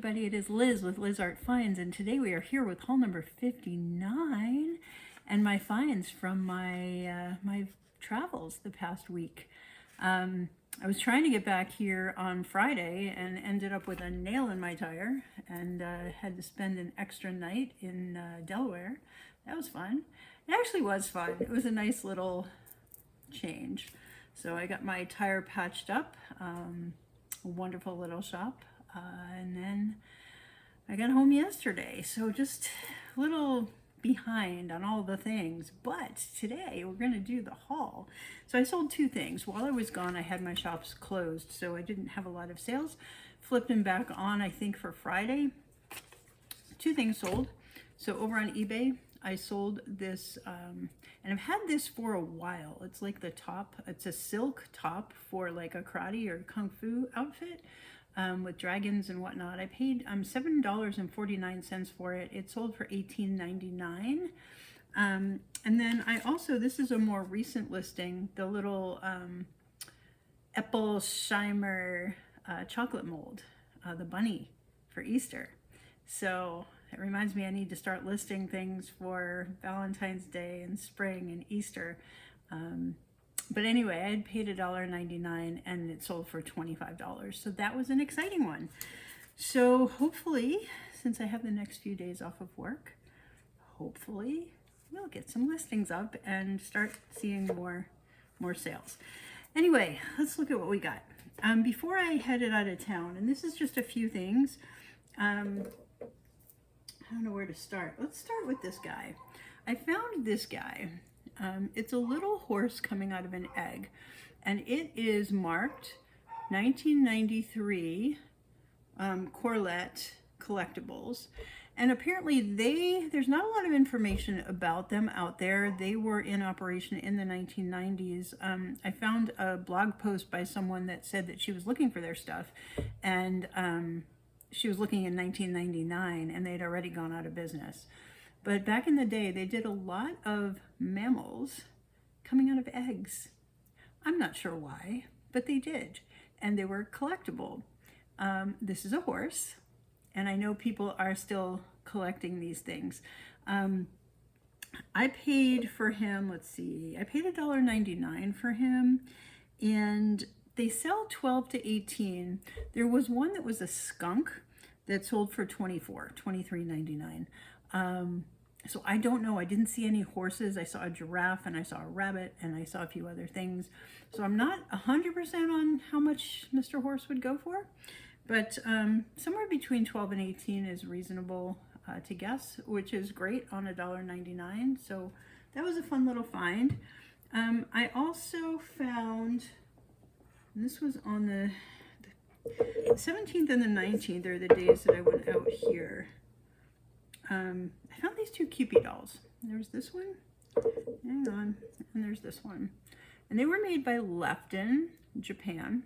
everybody, it is Liz with Liz Art Finds, and today we are here with haul number 59 and my finds from my travels the past week. I was trying to get back here on Friday and ended up with a nail in my tire and had to spend an extra night in Delaware. That was fun. It actually was fun. It was a nice little change. So I got my tire patched up, a wonderful little shop. And then I got home yesterday, so just a little behind on all the things, but today we're going to do the haul. So I sold two things. While I was gone, I had my shops closed, so I didn't have a lot of sales. Flipped them back on, I think, for Friday. Two things sold. So over on eBay, I sold this, and I've had this for a while. It's like the top, it's a silk top for like a karate or kung fu outfit. With dragons and whatnot. I paid $7.49 for it. It sold for $18.99. And then I also, this is a more recent listing, the little Eppelsheimer chocolate mold, the bunny for Easter. So it reminds me I need to start listing things for Valentine's Day and spring and Easter. But anyway, I had paid $1.99 and it sold for $25. So that was an exciting one. So hopefully, since I have the next few days off of work, hopefully we'll get some listings up and start seeing more sales. Anyway, let's look at what we got. Before I headed out of town, and this is just a few things, I don't know where to start. Let's start with this guy. I found this guy. It's a little horse coming out of an egg, and it is marked 1993 Corlett Collectibles. And apparently there's not a lot of information about them out there. They were in operation in the 1990s. I found a blog post by someone that said that she was looking for their stuff, and she was looking in 1999 and they'd already gone out of business. But back in the day, they did a lot of mammals coming out of eggs. I'm not sure why, but they did. And they were collectible. This is a horse, and I know people are still collecting these things. I paid for him, let's see, I paid $1.99 for him, and they sell 12 to 18. There was one that was a skunk that sold for $23.99. So I don't know. I didn't see any horses. I saw a giraffe and I saw a rabbit and I saw a few other things. So I'm not 100% on how much Mr. Horse would go for, but somewhere between 12 and 18 is reasonable to guess, which is great on $1.99. So that was a fun little find. I also found, and this was on the 17th and the 19th are the days that I went out here. I found these two Cupid dolls. There's this one, hang on, and there's this one. And they were made by Lefton, Japan.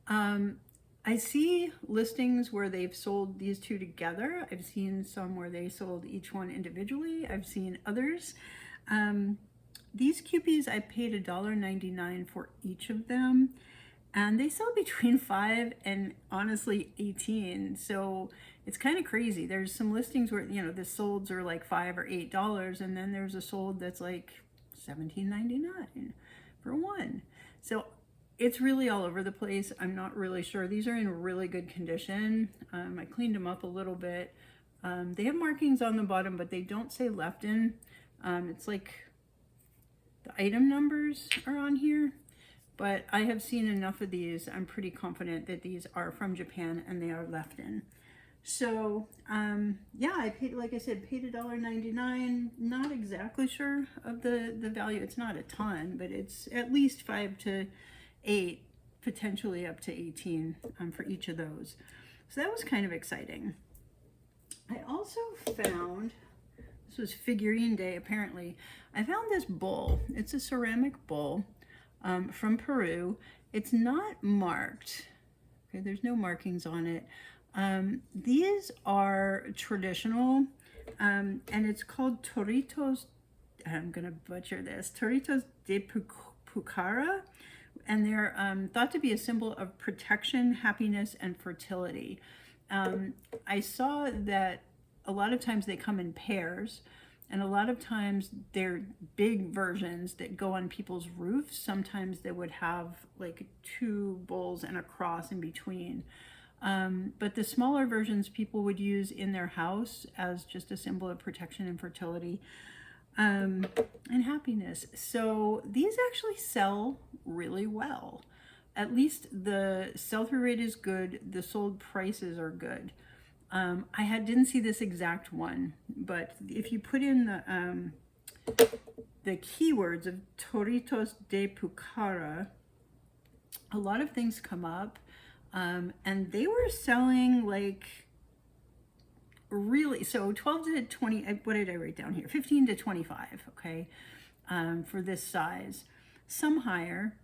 I see listings where they've sold these two together. I've seen some where they sold each one individually. I've seen others. These Cupids, I paid $1.99 for each of them. And they sell between 5 and honestly 18. So it's kind of crazy. There's some listings where, you know, the solds are like $5 or $8, and then there's a sold that's like $17.99 for one. So it's really all over the place. I'm not really sure. These are in really good condition. I cleaned them up a little bit. They have markings on the bottom, but they don't say Lefton. It's like the item numbers are on here. But I have seen enough of these. I'm pretty confident that these are from Japan and they are Lefton. So yeah, I paid, like I said, paid $1.99. Not exactly sure of the value. It's not a ton, but it's at least 5 to 8, potentially up to 18 for each of those. So that was kind of exciting. I also found, this was figurine day apparently, I found this bowl. It's a ceramic bowl. From Peru. It's not marked. Okay, there's no markings on it. These are traditional, and it's called Torritos. I'm gonna butcher this. Torritos de Pucara, and they're thought to be a symbol of protection, happiness, and fertility. I saw that a lot of times they come in pairs, and a lot of times they're big versions that go on people's roofs. Sometimes they would have like two bowls and a cross in between. But the smaller versions people would use in their house as just a symbol of protection and fertility, and happiness. So these actually sell really well. At least the sell-through rate is good. The sold prices are good. I didn't see this exact one, but if you put in the keywords of Toritos de Pucara, a lot of things come up, and they were selling like really, so 12 to 20, what did I write down here? 15 to 25, okay, for this size. Some higher.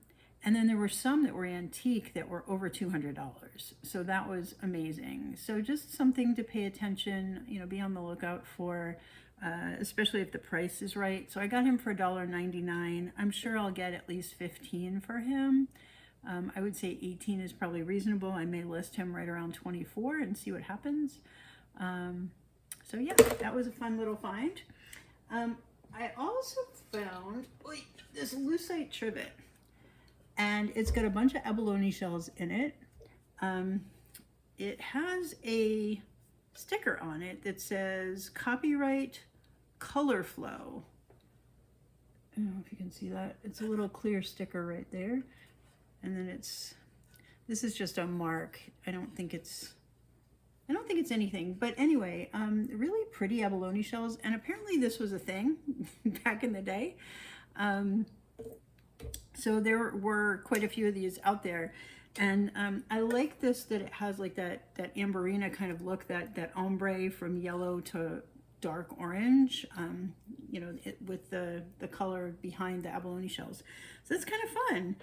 And then there were some that were antique that were over $200. So that was amazing. So just something to pay attention, you know, be on the lookout for, especially if the price is right. So I got him for $1.99. I'm sure I'll get at least 15 for him. I would say 18 is probably reasonable. I may list him right around 24 and see what happens. So yeah, that was a fun little find. I also found this lucite trivet. And it's got a bunch of abalone shells in it. It has a sticker on it that says copyright color flow. I don't know if you can see that. It's a little clear sticker right there. And then this is just a mark. I don't think it's anything. But anyway, really pretty abalone shells. And apparently this was a thing back in the day. So there were quite a few of these out there, and I like this, that it has like that amberina kind of look, that ombre from yellow to dark orange, you know, with the color behind the abalone shells. So that's kind of fun.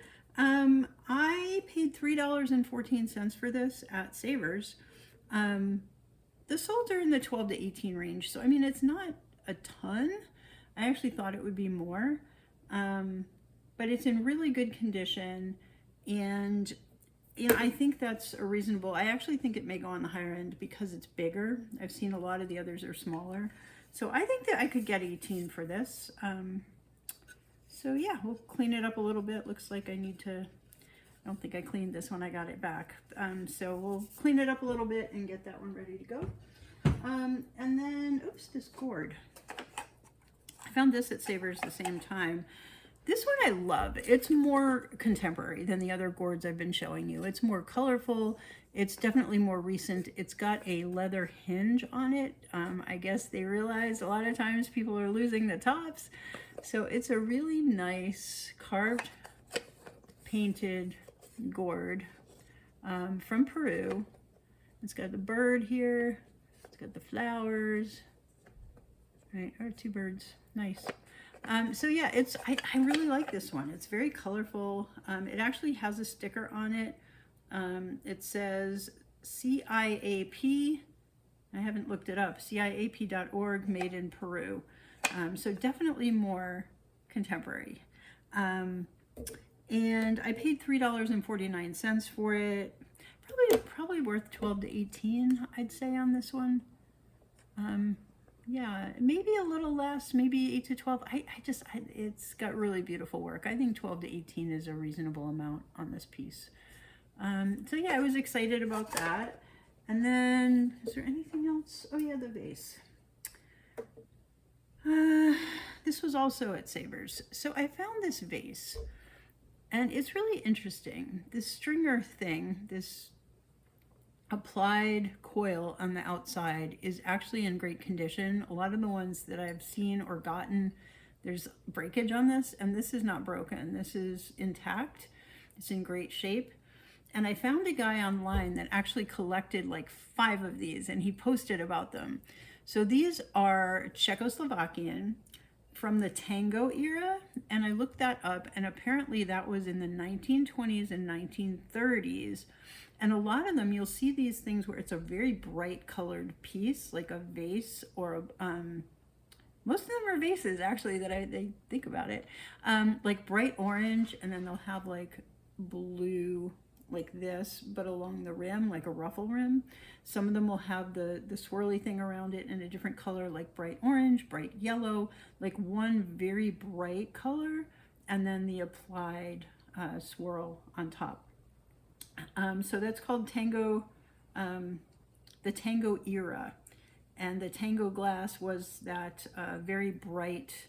I paid $3.14 for this at Savers. The sold are in the 12 to 18 range, so I mean, it's not a ton. I actually thought it would be more. But it's in really good condition, and you know, I think that's a reasonable. I actually think it may go on the higher end because it's bigger. I've seen a lot of the others are smaller, so I think that I could get 18 for this. So yeah, we'll clean it up a little bit. Looks like I need to. I don't think I cleaned this when I got it back, so we'll clean it up a little bit and get that one ready to go. And then, oops, this gourd. I found this at Savers the same time. This one I love. It's more contemporary than the other gourds I've been showing you. It's more colorful. It's definitely more recent. It's got a leather hinge on it. I guess they realize a lot of times people are losing the tops. So it's a really nice carved, painted gourd from Peru. It's got the bird here. It's got the flowers. Right, or two birds. Nice. So yeah, I really like this one. It's very colorful. It actually has a sticker on it. It says CIAP. I haven't looked it up. CIAP.org, made in Peru. So definitely more contemporary. And I paid $3.49 for it. Probably worth 12 to 18, I'd say, on this one. Yeah, maybe a little less, maybe 8 to 12. It's got really beautiful work. I think 12 to 18 is a reasonable amount on this piece. So yeah, I was excited about that. And then, is there anything else? Oh yeah, the vase. This was also at Savers. So I found this vase, and it's really interesting. This stringer thing, this applied coil on the outside, is actually in great condition. A lot of the ones that I've seen or gotten, there's breakage on this, and this is not broken. This is intact. It's in great shape. And I found a guy online that actually collected like 5 of these, and he posted about them. So these are Czechoslovakian from the tango era, and I looked that up, and apparently that was in the 1920s and 1930s. And a lot of them, you'll see these things where it's a very bright colored piece, like a vase, or most of them are vases actually, that they think about it, like bright orange, and then they'll have like blue like this, but along the rim, like a ruffle rim. Some of them will have the swirly thing around it in a different color, like bright orange, bright yellow, like one very bright color, and then the applied swirl on top. So that's called Tango, the Tango era. And the Tango glass was that very bright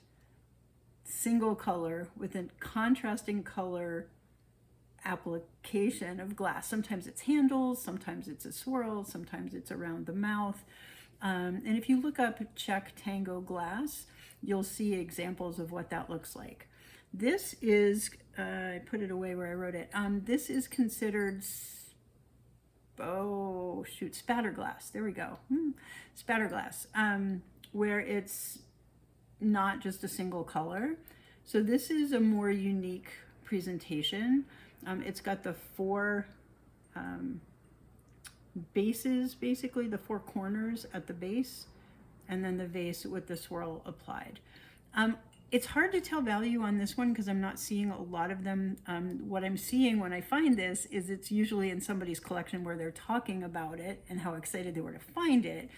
single color with a contrasting color application of glass. Sometimes it's handles, sometimes it's a swirl, sometimes it's around the mouth. And if you look up Czech Tango glass, you'll see examples of what that looks like. This is, I put it away where I wrote it. This is considered, oh shoot, spatter glass. There we go. Spatter glass, where it's not just a single color. So this is a more unique presentation. It's got the four bases, basically the four corners at the base, and then the vase with the swirl applied. It's hard to tell value on this one because I'm not seeing a lot of them. What I'm seeing when I find this is it's usually in somebody's collection where they're talking about it and how excited they were to find it,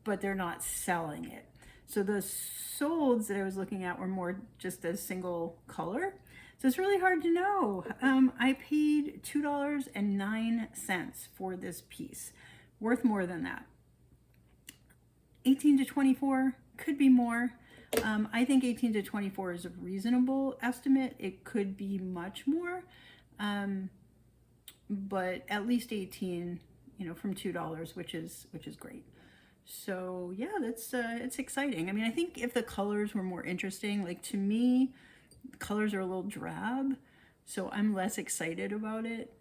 but they're not selling it. So the solds that I was looking at were more just a single color. So it's really hard to know. I paid $2.09 for this piece, worth more than that. 18 to 24, could be more. I think 18 to 24 is a reasonable estimate. It could be much more, but at least 18, you know, from $2, which is great. So yeah, that's it's exciting. I mean, I think if the colors were more interesting, like to me, colors are a little drab, so I'm less excited about it.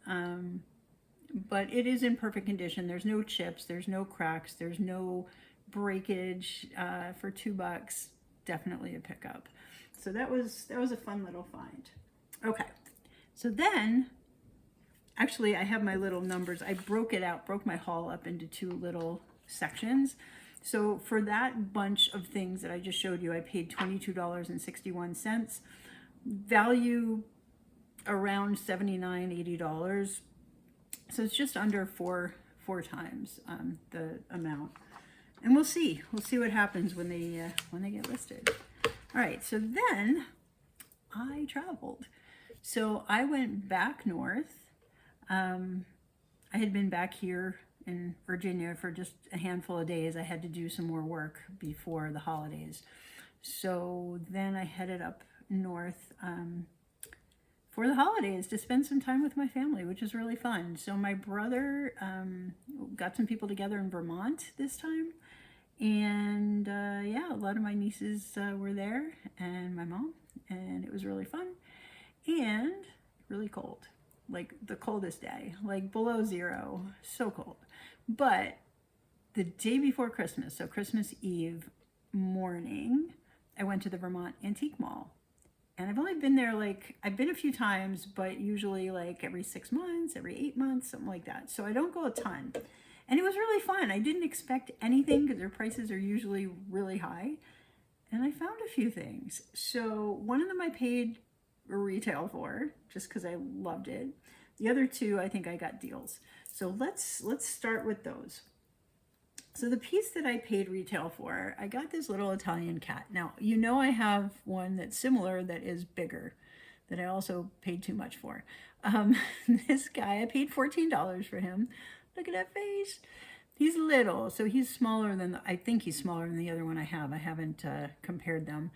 But it is in perfect condition. There's no chips, there's no cracks, there's no breakage. For $2, definitely a pickup. So that was a fun little find. Okay, so then actually I have my little numbers. I broke my haul up into two little sections. So for that bunch of things that I just showed you, I paid $22.61. Value around $79, $80. So it's just under four times the amount. And we'll see what happens when they get listed. All right, so then I traveled. So I went back north. I had been back here in Virginia for just a handful of days. I had to do some more work before the holidays. So then I headed up north for the holidays to spend some time with my family, which is really fun. So my brother got some people together in Vermont this time. And yeah, a lot of my nieces were there, and my mom, and it was really fun and really cold. Like the coldest day, like below zero, so cold. But the day before Christmas, so Christmas Eve morning, I went to the Vermont Antique Mall. And I've only been there, like, I've been a few times, but usually like every 6 months, every 8 months, something like that. So I don't go a ton. And it was really fun. I didn't expect anything because their prices are usually really high. And I found a few things. So one of them I paid retail for just because I loved it. The other two, I think I got deals. So let's start with those. So the piece that I paid retail for, I got this little Italian cat. Now, you know I have one that's similar that is bigger that I also paid too much for. This guy, I paid $14 for him. Look at that face. He's little, so he's smaller than, I think he's smaller than the other one I have. I haven't compared them.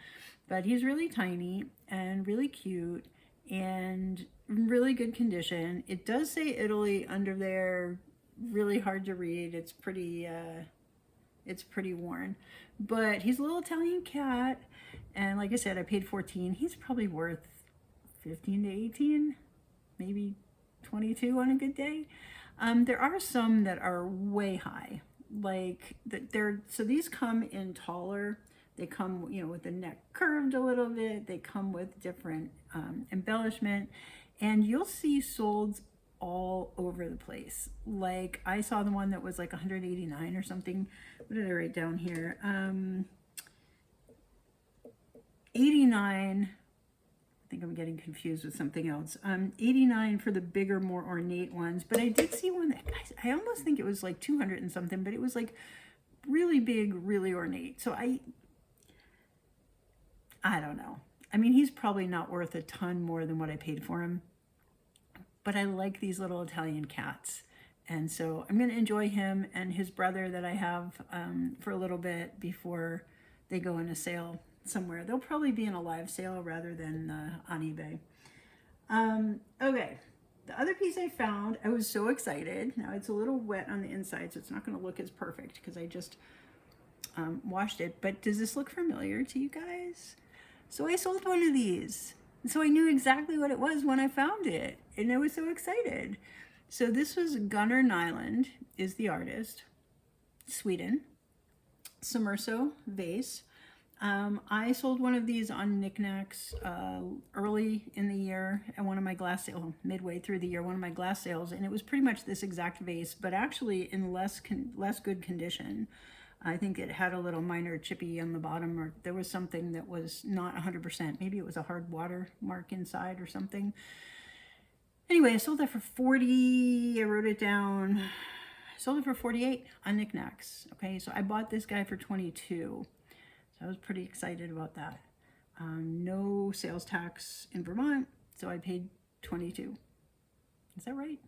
But he's really tiny and really cute and really good condition. It does say Italy under there, really hard to read. It's pretty worn. But he's a little Italian cat, and like I said, I paid $14. He's probably worth $15 to $18, maybe $22 on a good day. There are some that are way high, like so these come in taller. They come, you know, with the neck curved a little bit. They come with different embellishment, and you'll see solds all over the place. Like I saw the one that was like $189 or something. What did I write down here? 89. I think I'm getting confused with something else. 89 for the bigger, more ornate ones. But I did see one that, guys, I almost think it was like 200 and something, but it was like really big, really ornate. So I don't know. I mean, he's probably not worth a ton more than what I paid for him. But I like these little Italian cats. And so I'm going to enjoy him and his brother that I have for a little bit before they go in a sale somewhere. They'll probably be in a live sale rather than on eBay. Okay, the other piece I found, I was so excited. Now it's a little wet on the inside, so it's not going to look as perfect because I just washed it. But does this look familiar to you guys? So I sold one of these. So I knew exactly what it was when I found it, and I was so excited. So this was Gunnar Nylund, is the artist, Sweden, sommerso vase. I sold one of these on Niknax early in the year at one of my glass sales, midway through the year, one of my glass sales, and it was pretty much this exact vase, but actually in less good condition. I think it had a little minor chippy on the bottom, or there was something that was not 100%. Maybe it was a hard water mark inside or something. Anyway, I sold that for 40. I wrote it down. I sold it for 48 on Niknax. Okay, so I bought this guy for 22. So I was pretty excited about that. No sales tax in Vermont, so I paid 22. Is that right?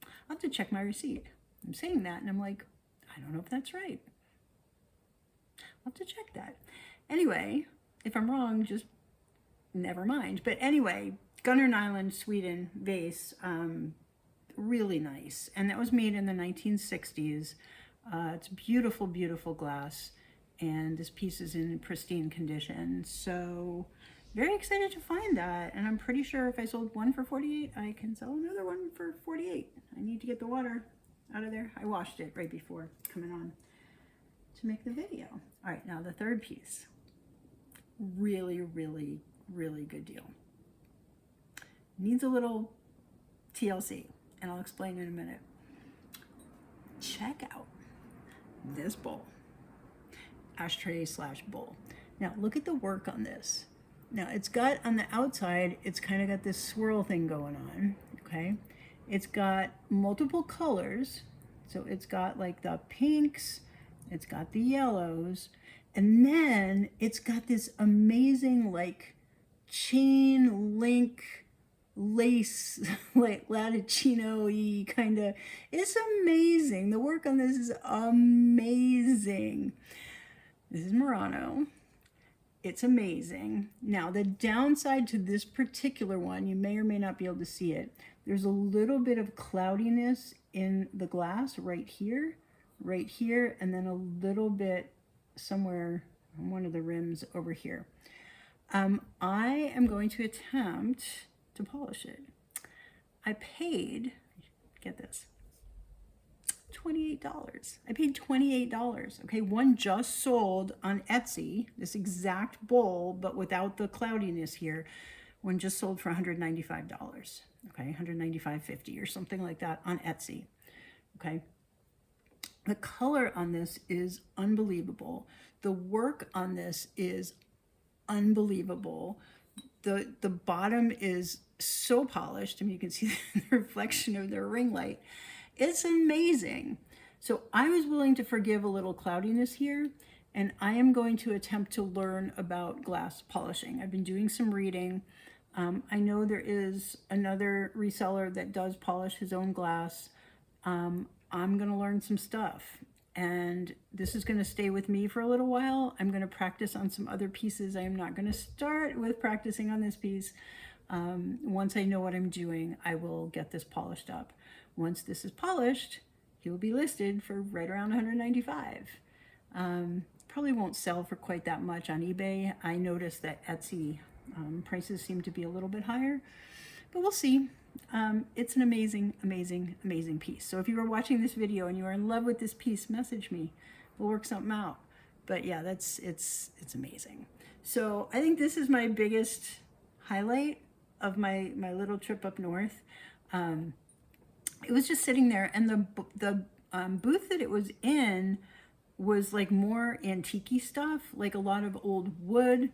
I'll have to check my receipt. I'm saying that, and I'm like, I don't know if that's right. I'll have to check that. Anyway, if I'm wrong, just never mind. But anyway, Gunnar Nylund, Sweden vase, really nice. And that was made in the 1960s. It's beautiful, beautiful glass. And this piece is in pristine condition. So very excited to find that. And I'm pretty sure if I sold one for 48, I can sell another one for 48. I need to get the water out of there. I washed it right before coming on to make the video. All right, now the third piece. Really, really, really good deal. Needs a little TLC, and I'll explain in a minute. Check out this bowl. Ashtray / bowl. Now look at the work on this. Now it's got on the outside, it's kind of got this swirl thing going on, okay? It's got multiple colors. So it's got like the pinks, it's got the yellows, and then it's got this amazing like chain link lace, like Latticino-y kind of. It's amazing. The work on this is amazing. This is Murano. It's amazing. Now, the downside to this particular one, you may or may not be able to see it. There's a little bit of cloudiness in the glass right here, and then a little bit somewhere on one of the rims over here. I am going to attempt to polish it. I paid, get this, $28. I paid $28. Okay, one just sold on Etsy, this exact bowl, but without the cloudiness here. One just sold for $195. Okay, $195.50 or something like that on Etsy. Okay, the color on this is unbelievable. The work on this is unbelievable. The bottom is so polished. I mean, you can see the reflection of their ring light. It's amazing. So I was willing to forgive a little cloudiness here, and I am going to attempt to learn about glass polishing. I've been doing some reading. I know there is another reseller that does polish his own glass. I'm going to learn some stuff, and this is going to stay with me for a little while. I'm going to practice on some other pieces. I am not going to start with practicing on this piece. Once I know what I'm doing, I will get this polished up. Once this is polished, he will be listed for right around $195. Probably won't sell for quite that much on eBay. I noticed that Etsy prices seem to be a little bit higher, but we'll see. It's an amazing, amazing, amazing piece. So if you are watching this video and you are in love with this piece, message me. We'll work something out. But yeah, it's amazing. So I think this is my biggest highlight of my little trip up north. It was just sitting there, and the booth that it was in was like more antique-y stuff, like a lot of old wood.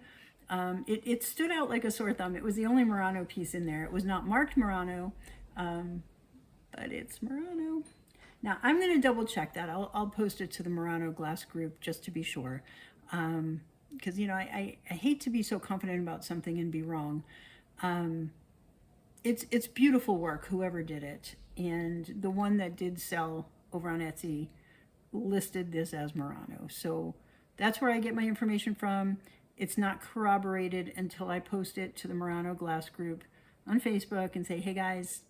It stood out like a sore thumb. It was the only Murano piece in there. It was not marked Murano, but it's Murano. Now I'm going to double check that. I'll post it to the Murano glass group just to be sure. Because, you know, I hate to be so confident about something and be wrong. It's beautiful work, whoever did it. And the one that did sell over on Etsy listed this as Murano. So that's where I get my information from. It's not corroborated until I post it to the Murano glass group on Facebook and say, hey guys,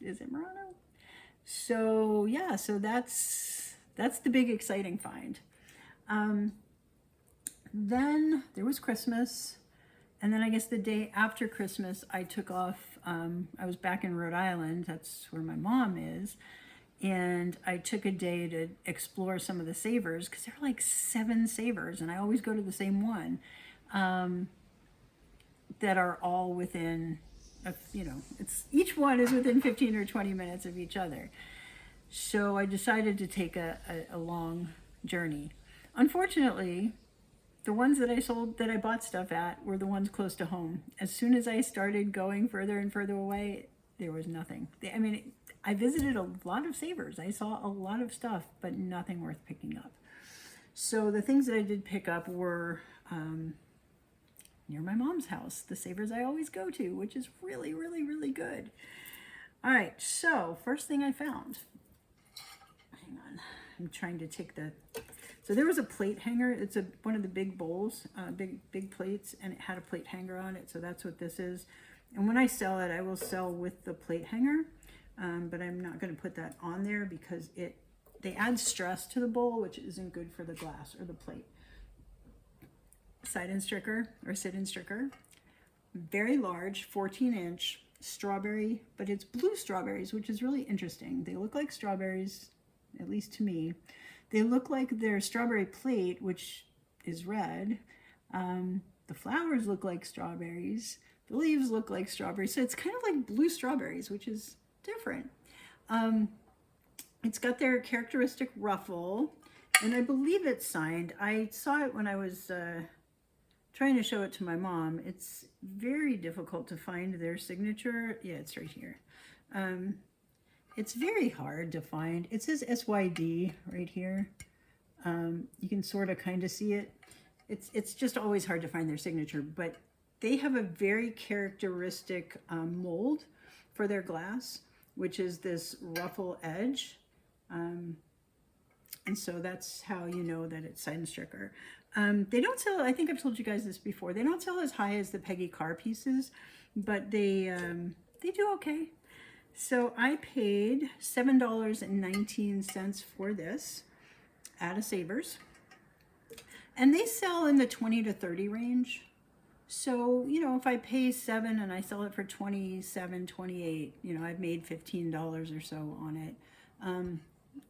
is it Murano? So yeah, so that's the big exciting find. Then there was Christmas, and then I guess the day after Christmas I took off. I was back in Rhode Island, that's where my mom is, and I took a day to explore some of the savers, because there are like 7 savers, and I always go to the same one, that are all within, you know, each one is within 15 or 20 minutes of each other. So I decided to take a long journey. Unfortunately, the ones that I bought stuff at were the ones close to home. As soon as I started going further and further away, there was nothing. I mean, I visited a lot of savers. I saw a lot of stuff, but nothing worth picking up. So the things that I did pick up were near my mom's house, the savers I always go to, which is really, really, really good. All right, so first thing I found, hang on, I'm trying to take so there was a plate hanger. It's one of the big bowls, big plates, and it had a plate hanger on it, so that's what this is. And when I sell it, I will sell with the plate hanger, but I'm not going to put that on there because they add stress to the bowl, which isn't good for the glass or the plate. Side-in stricker or sit-in stricker, very large, 14-inch strawberry, but it's blue strawberries, which is really interesting. They look like strawberries, at least to me. They look like their strawberry plate, which is red. The flowers look like strawberries. The leaves look like strawberries. So it's kind of like blue strawberries, which is different. It's got their characteristic ruffle, and I believe it's signed. I saw it when I was trying to show it to my mom. It's very difficult to find their signature. Yeah, it's right here. It's very hard to find. It says SYD right here. You can sort of kind of see it. It's just always hard to find their signature, but they have a very characteristic mold for their glass, which is this ruffle edge. And so that's how you know that it's side and stricker. They don't sell, I think I've told you guys this before, they don't sell as high as the Peggy Carr pieces, but they do okay. So I paid $7.19 for this at a Savers, and they sell in the 20 to 30 range. So, you know, if I pay $7 and I sell it for $27, $28, you know, I've made $15 or so on it.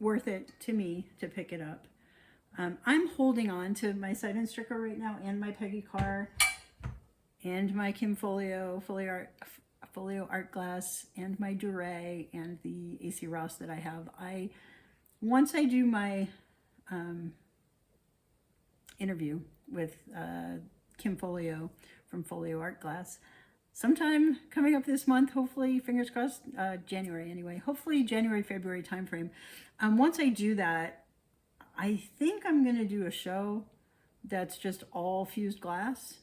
Worth it to me to pick it up. I'm holding on to my side-in stricker right now, and my Peggy Carr, and my Kim Folio art glass, and my Duray, and the AC Ross that I have. Once I do my interview with Kim Folio from Folio Art Glass, sometime coming up this month, hopefully, fingers crossed, January anyway, hopefully January, February timeframe. Once I do that, I think I'm going to do a show that's just all fused glass.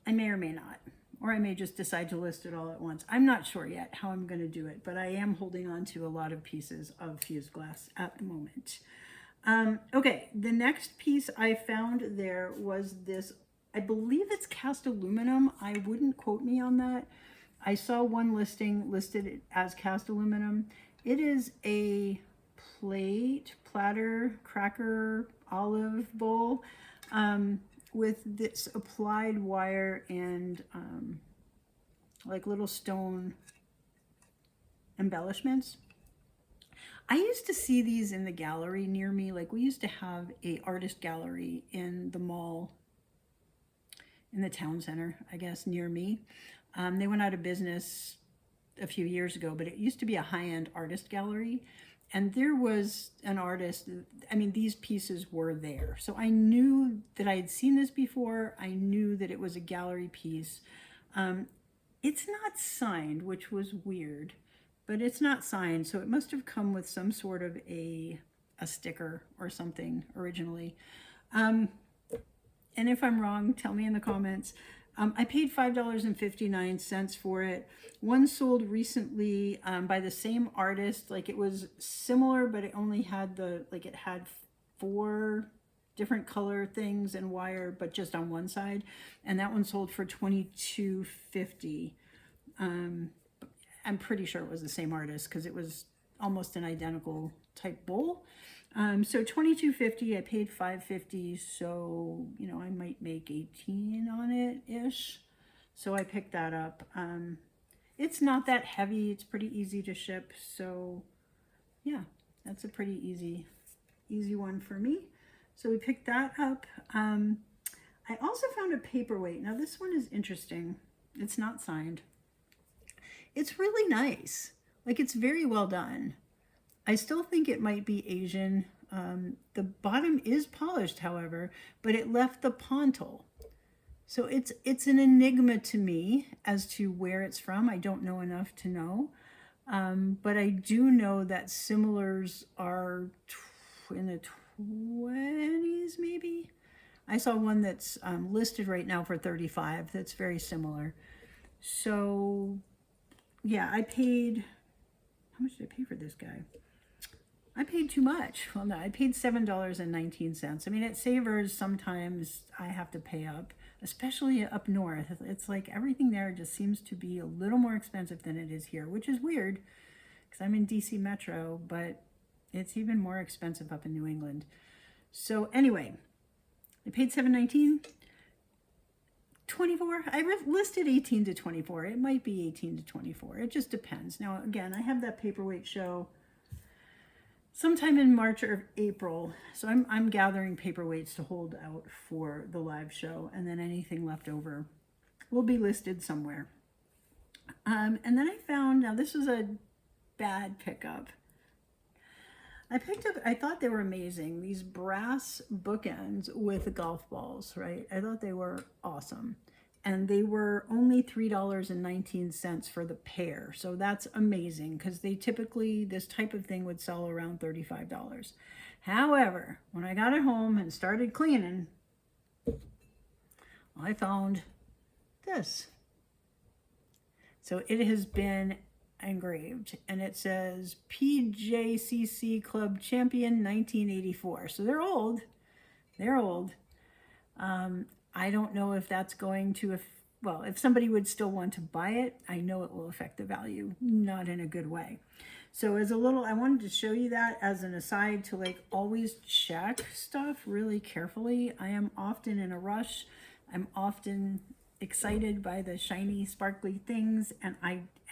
I may or may not, or I may just decide to list it all at once. I'm not sure yet how I'm going to do it, but I am holding on to a lot of pieces of fused glass at the moment. Okay, the next piece I found there was this, I believe it's cast aluminum. I wouldn't quote me on that. I saw one listing listed as cast aluminum. It is a platter, cracker, olive bowl with this applied wire and like little stone embellishments. I used to see these in the gallery near me. Like, we used to have a artist gallery in the mall, in the town center, I guess, near me. They went out of business a few years ago, but it used to be a high-end artist gallery. And there was an artist, I mean, these pieces were there. So I knew that I had seen this before. I knew that it was a gallery piece. It's not signed, which was weird, but it's not signed. So it must have come with some sort of a sticker or something originally. And if I'm wrong, tell me in the comments. I paid $5.59 for it. One sold recently by the same artist. Like it was similar, but it only had it had 4 different color things and wire, but just on one side. And that one sold for $22.50. I'm pretty sure it was the same artist because it was almost an identical type bowl. So $22.50, I paid $5.50, so, you know, I might make 18 on it-ish. So I picked that up. It's not that heavy, it's pretty easy to ship, so yeah, that's a pretty easy one for me. So we picked that up. I also found a paperweight. Now this one is interesting. It's not signed. It's really nice. Like, it's very well done. I still think it might be Asian. The bottom is polished, however, but it left the pontil. So it's an enigma to me as to where it's from. I don't know enough to know. But I do know that similars are in the 20s, maybe. I saw one that's listed right now for $35. That's very similar. So, yeah, I paid... How much did I pay for this guy? I paid too much. Well, no, I paid $7.19. I mean, at Savers, sometimes I have to pay up, especially up north. It's like everything there just seems to be a little more expensive than it is here, which is weird because I'm in DC Metro, but it's even more expensive up in New England. So anyway, I paid $7.19. 24. I listed 18 to 24. It might be 18 to 24. It just depends. Now, again, I have that paperweight show sometime in March or April. So I'm gathering paperweights to hold out for the live show, and then anything left over will be listed somewhere. And then I found, now this was a bad pickup. I picked up, I thought they were amazing, these brass bookends with golf balls, right? I thought they were awesome. And they were only $3.19 for the pair. So that's amazing because they typically, this type of thing would sell around $35. However, when I got it home and started cleaning, I found this. So it has been engraved, and it says PJCC Club Champion 1984. So they're old. I don't know if that's going to, if somebody would still want to buy it, I know it will affect the value, not in a good way. So as a little, I wanted to show you that as an aside to like always check stuff really carefully. I am often in a rush. I'm often excited by the shiny, sparkly things, and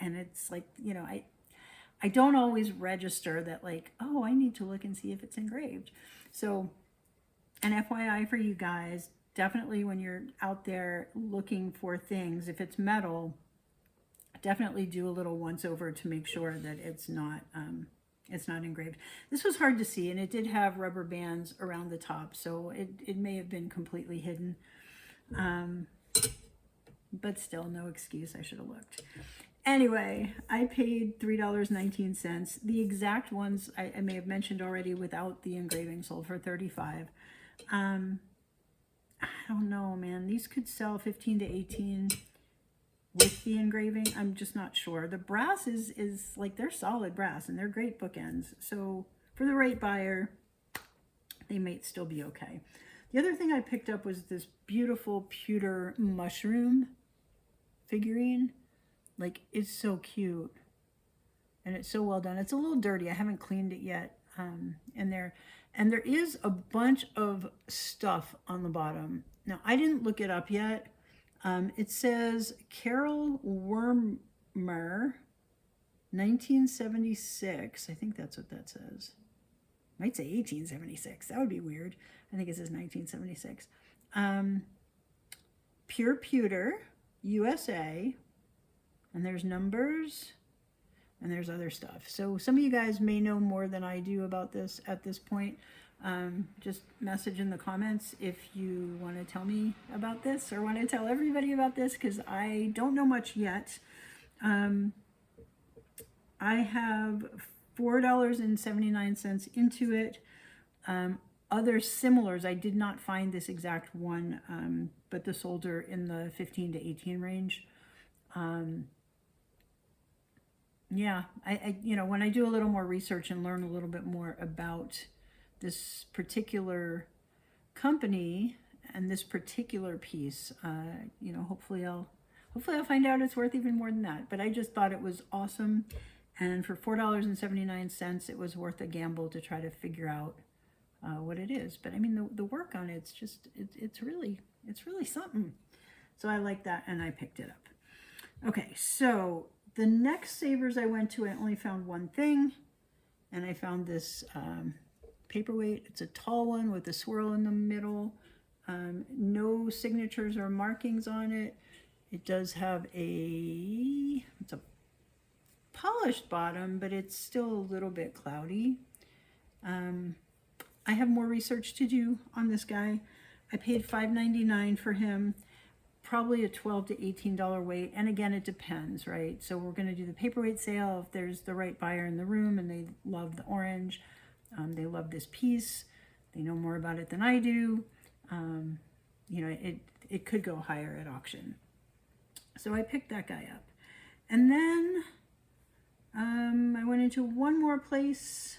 it's like, you know, I don't always register that like, oh, I need to look and see if it's engraved. So an FYI for you guys, definitely when you're out there looking for things, if it's metal, definitely do a little once over to make sure that it's not engraved. This was hard to see, and it did have rubber bands around the top, so it may have been completely hidden. But still, no excuse, I should have looked. Anyway, I paid $3.19. The exact ones I may have mentioned already without the engraving sold for $35. I don't know, man. These could sell 15 to 18 with the engraving. I'm just not sure. The brass is like, they're solid brass and they're great bookends. So for the right buyer, they might still be okay. The other thing I picked up was this beautiful pewter mushroom figurine. Like, it's so cute and it's so well done. It's a little dirty. I haven't cleaned it yet. And there is a bunch of stuff on the bottom. Now, I didn't look it up yet. It says Carol Wormer, 1976. I think that's what that says. Might say 1876. That would be weird. I think it says 1976. Pure Pewter, USA. And there's numbers. and there's other stuff. So some of you guys may know more than I do about this at this point. Just message in the comments if you want to tell me about this or want to tell everybody about this, because I don't know much yet. I have $4.79 into it. Other similars, I did not find this exact one, but the sold are in the 15 to 18 range. Yeah, I you know, when I do a little more research and learn a little bit more about this particular company and this particular piece, you know, hopefully I'll find out it's worth even more than that. But I just thought it was awesome, and for $4.79, it was worth a gamble to try to figure out what it is. But I mean, the work on it's just it's really something. So I like that, and I picked it up. Okay, so the next Savers I went to, I only found one thing, and I found this paperweight. It's a tall one with a swirl in the middle. No signatures or markings on it. It does have it's a polished bottom, but it's still a little bit cloudy. I have more research to do on this guy. I paid $5.99 for him. Probably a $12 to $18 weight, and again, it depends, right? So we're going to do the paperweight sale if there's the right buyer in the room and they love the orange, they love this piece, they know more about it than I do. You know, it could go higher at auction. So I picked that guy up, and then I went into one more place,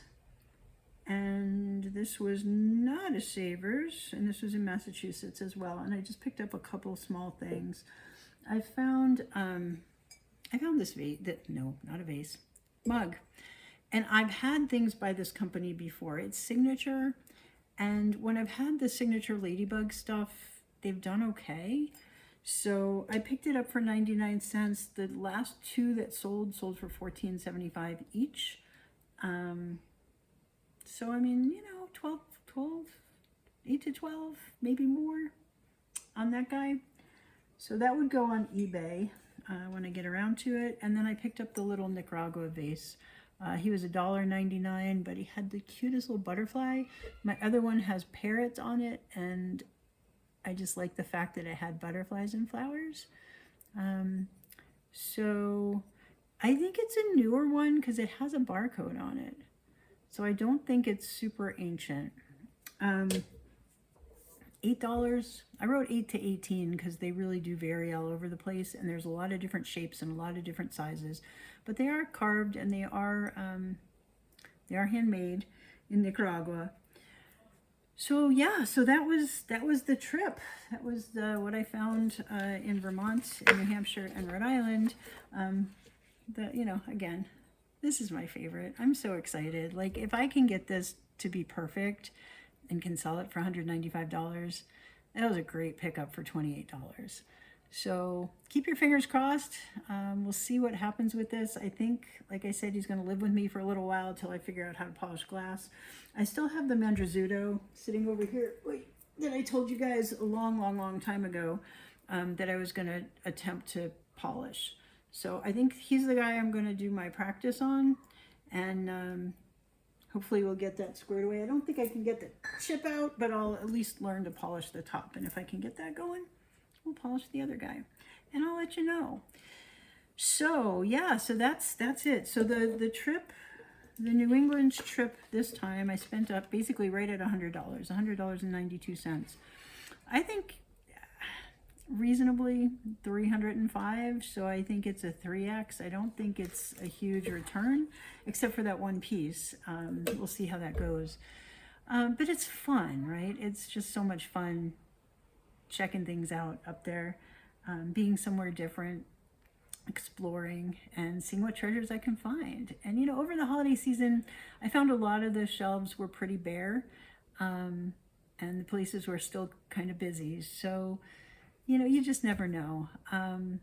and this was not a Savers, and this was in Massachusetts as well, and I just picked up a couple small things. I found this vase, not a vase, mug, and I've had things by this company before. It's Signature, and when I've had the Signature Ladybug stuff, they've done okay. So I picked it up for 99 cents. The last two that sold for $14.75 each. So, I mean, you know, 8 to 12, maybe more on that guy. So that would go on eBay when I get around to it. And then I picked up the little Nicaragua vase. He was $1.99, but he had the cutest little butterfly. My other one has parrots on it, and I just like the fact that it had butterflies and flowers. So I think it's a newer one because it has a barcode on it. So I don't think it's super ancient. $8. I wrote 8 to 18 because they really do vary all over the place, and there's a lot of different shapes and a lot of different sizes. But they are carved, and they are handmade in Nicaragua. So yeah, so that was the trip. That was what I found in Vermont, in New Hampshire, and Rhode Island. You know, again, this is my favorite. I'm so excited. Like, if I can get this to be perfect and can sell it for $195, that was a great pickup for $28. So keep your fingers crossed. We'll see what happens with this. I think, like I said, he's going to live with me for a little while until I figure out how to polish glass. I still have the Mandrazzuto sitting over here, that I told you guys a long time ago that I was going to attempt to polish. So I think he's the guy I'm going to do my practice on, and hopefully we'll get that squared away. I don't think I can get the chip out, but I'll at least learn to polish the top. And if I can get that going, we'll polish the other guy, and I'll let you know. So yeah, so that's it. So the trip, the New England trip this time, I spent up basically right at $100, $100.92. I think reasonably 305, so I think it's a 3x. I don't think it's a huge return, except for that one piece. We'll see how that goes. But it's fun, right? It's just so much fun checking things out up there, being somewhere different, exploring, and seeing what treasures I can find. And you know, over the holiday season, I found a lot of the shelves were pretty bare, and the places were still kind of busy. So you know, you just never know. And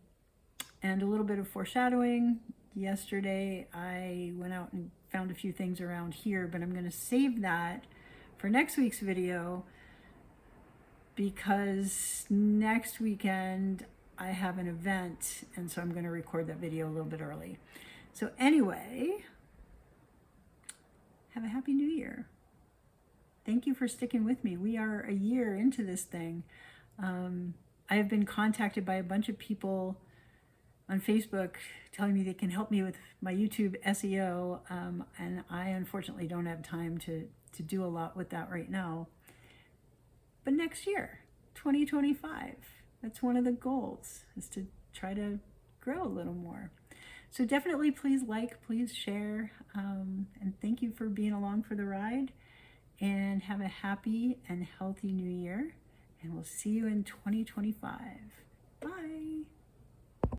a little bit of foreshadowing. Yesterday, I went out and found a few things around here, but I'm going to save that for next week's video, because next weekend I have an event, and so I'm going to record that video a little bit early. So anyway, have a happy new year. Thank you for sticking with me. We are a year into this thing. I have been contacted by a bunch of people on Facebook telling me they can help me with my YouTube SEO, and I unfortunately don't have time to do a lot with that right now. But next year, 2025, that's one of the goals, is to try to grow a little more. So definitely please like, please share, and thank you for being along for the ride, and have a happy and healthy new year, and we'll see you in 2025. Bye.